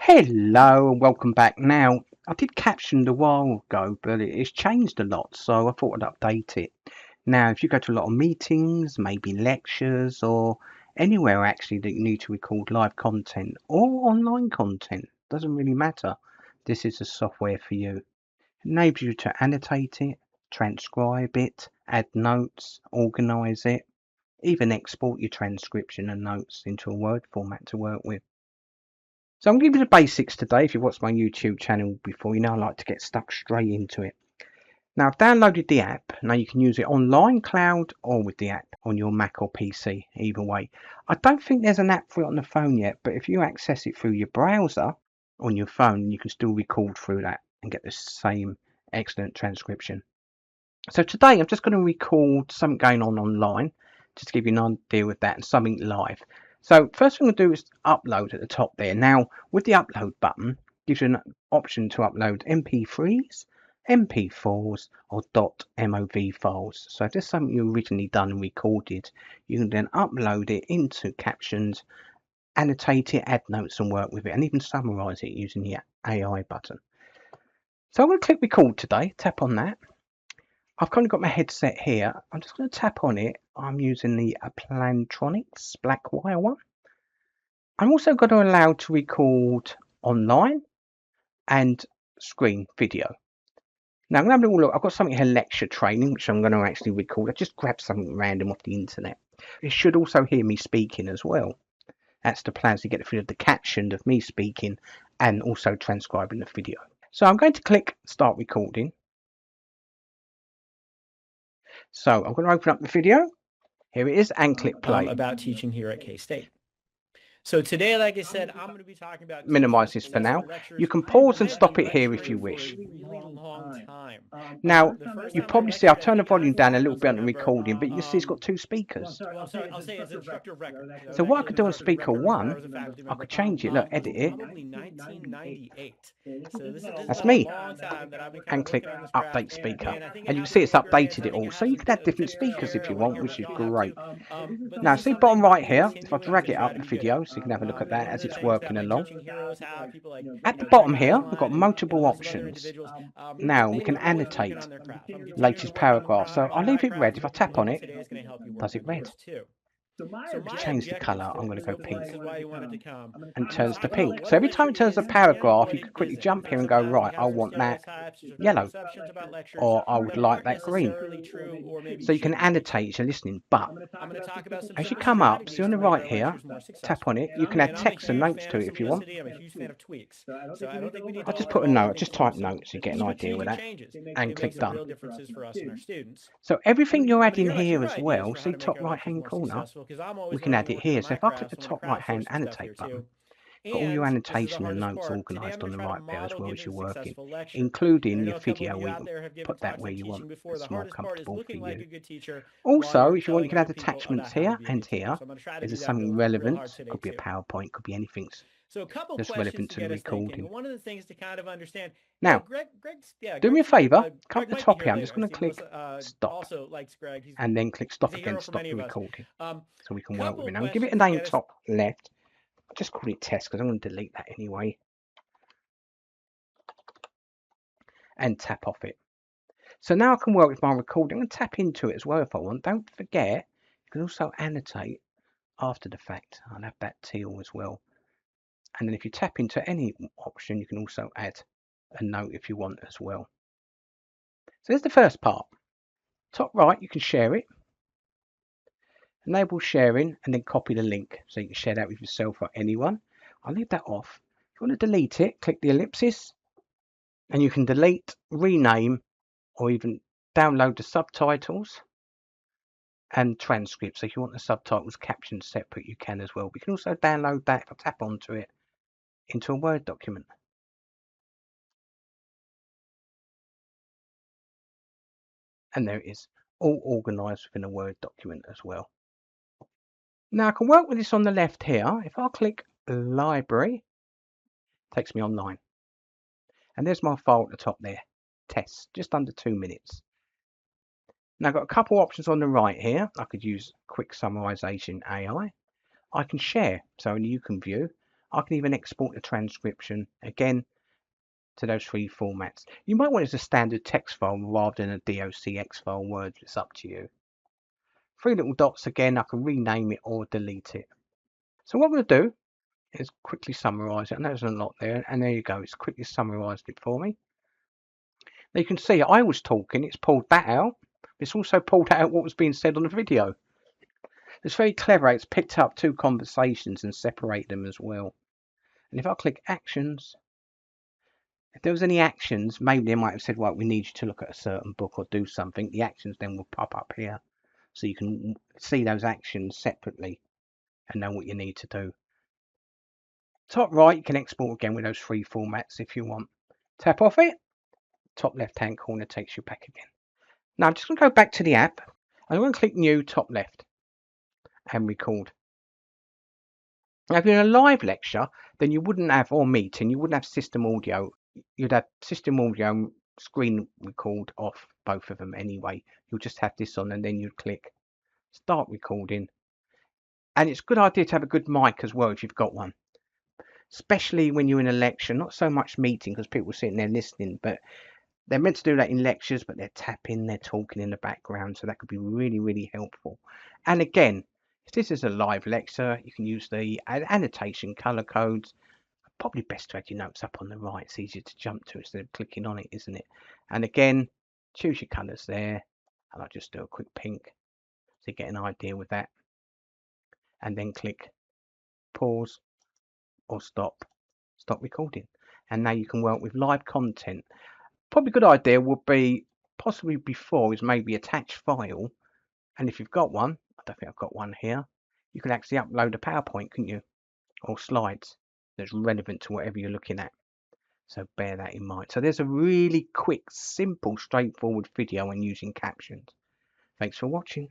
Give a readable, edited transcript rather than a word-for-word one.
Hello and welcome back. Now, I did Caption a while ago, but it's changed a lot, so I thought I'd update it. Now, if you go to a lot of meetings, maybe lectures, or anywhere actually that you need to record live content or online content, doesn't really matter. This is the software for you. It enables you to annotate it, transcribe it, add notes, organize it, even export your transcription and notes into a Word format to work with. So I'm going to give you the basics today. If you've watched my YouTube channel before, you know I like to get stuck straight into it. Now I've downloaded the app. Now you can use it online, cloud, or with the app on your Mac or PC, either way. I don't think there's an app for it on the phone yet, but if you access it through your browser on your phone, you can still record through that and get the same excellent transcription. So today I'm just going to record something going on online, just to give you an idea with that and something live. So first thing we'll do is upload at the top there. Now with the upload button, gives you an option to upload MP3s, MP4s or .mov files. So if there's something you originally done and recorded, you can then upload it into Captions, annotate it, add notes and work with it, and even summarize it using the AI button. So I'm going to click record today, tap on that. I've kind of got my headset here. I'm just going to tap on it. I'm using the Plantronics Blackwire one. I'm also going to allow to record online and screen video. Now I'm going to have a little look. I've got something here, lecture training, which I'm going to actually record. I just grabbed something random off the internet. It should also hear me speaking as well. That's the plan, to get the feel of the caption of me speaking and also transcribing the video. So I'm going to click start recording. So I'm going to open up the video. Here it is and click play. About teaching here at K-State. So today, like I said, I'm going to be talking about minimize this for now. You can pause and stop it here if you wish. Now, you probably see I've turned the volume down a little bit on the recording, but you can see it's got two speakers. So what I could do on speaker one, I could change it. Look, edit it. That's me. And click update speaker. And you can see it's updated it all. So you could add different speakers if you want, which is great. Now, see bottom right here, if I drag it up the video, so you can have a look at that as it's working along. At the bottom here, we've got multiple options. Now we can annotate latest paragraph. So I'll leave it red. If I tap on it, does it red? To change the colour, I'm going to go pink and it turns to pink. So every time it turns a paragraph, you can quickly jump here and go, right, I want that yellow, or I would like that green. So you can annotate as you're listening, but as you come up, see on the right here, tap on it, you can add text and notes to it if you want. I'll just put a note, just type notes, you get an idea with that, and click done. So everything you're adding here as well, see top right hand corner, we can add it here. So if I click the top right hand annotate button, got all your annotation and notes organised on the right there as well as you're working, including your video. We can put that where you want. It's more comfortable for you. Also, if you want, you can add attachments here and here. If there's something relevant, could be a PowerPoint, could be anything that's relevant to the recording. One of the things to kind of understand. Now, do me a favour, come to the top here. I'm just going to click stop, and then click stop again to stop the recording, so we can work with it. Now, give it a name top left. I'll just call it test because I'm going to delete that anyway. And tap off it. So now I can work with my recording. I'm going to tap into it as well if I want. Don't forget, you can also annotate after the fact. I'll have that teal as well. And then if you tap into any option, you can also add a note if you want as well. So there's the first part. Top right, you can share it. Enable sharing and then copy the link so you can share that with yourself or anyone. I'll leave that off. If you want to delete it, click the ellipsis and you can delete, rename, or even download the subtitles and transcripts. So if you want the subtitles captions separate, you can as well. We can also download that, if I tap onto it, into a Word document. And there it is, all organised within a Word document as well. Now I can work with this on the left here. If I click library, it takes me online. And there's my file at the top there, test, just under 2 minutes. Now I've got a couple options on the right here. I could use quick summarisation AI. I can share, so only you can view. I can even export the transcription again to those 3 formats. You might want it as a standard text file rather than a docx file Word. It's up to you. 3 little dots again. I can rename it or delete it. So what I'm going to do is quickly summarize it. I know there's a lot there, and there you go. It's quickly summarized it for me. Now you can see I was talking. It's pulled that out. It's also pulled out what was being said on the video. It's very clever. It's picked up 2 conversations and separated them as well. And if I click actions, if there was any actions, maybe they might have said, right, we need you to look at a certain book or do something. The actions then will pop up here. So you can see those actions separately and know what you need to do. Top right, you can export again with those 3 formats if you want. Tap off it. Top left hand corner takes you back again. Now I'm just going to go back to the app. I'm going to click new, top left, and record. Now if you're in a live lecture, then you wouldn't have, or meeting, you wouldn't have system audio. You'd have system audio and screen record off, both of them anyway. You'll just have this on and then you'd click start recording. And it's a good idea to have a good mic as well if you've got one. Especially when you're in a lecture, not so much meeting because people are sitting there listening, but they're meant to do that in lectures, but they're tapping, they're talking in the background, so that could be really, really helpful. And again, if this is a live lecture, you can use the annotation color codes. Probably best to add your notes up on the right. It's easier to jump to instead of clicking on it, isn't it? And again, choose your colors there, and I'll just do a quick pink so you get an idea with that. And then click pause or stop recording. And now you can work with live content. Probably a good idea would be, possibly before, is maybe attach file, and if you've got one, I don't think I've got one here, you can actually upload a PowerPoint, couldn't you, or slides that's relevant to whatever you're looking at. So bear that in mind. So there's a really quick, simple, straightforward video on using captions. Thanks for watching.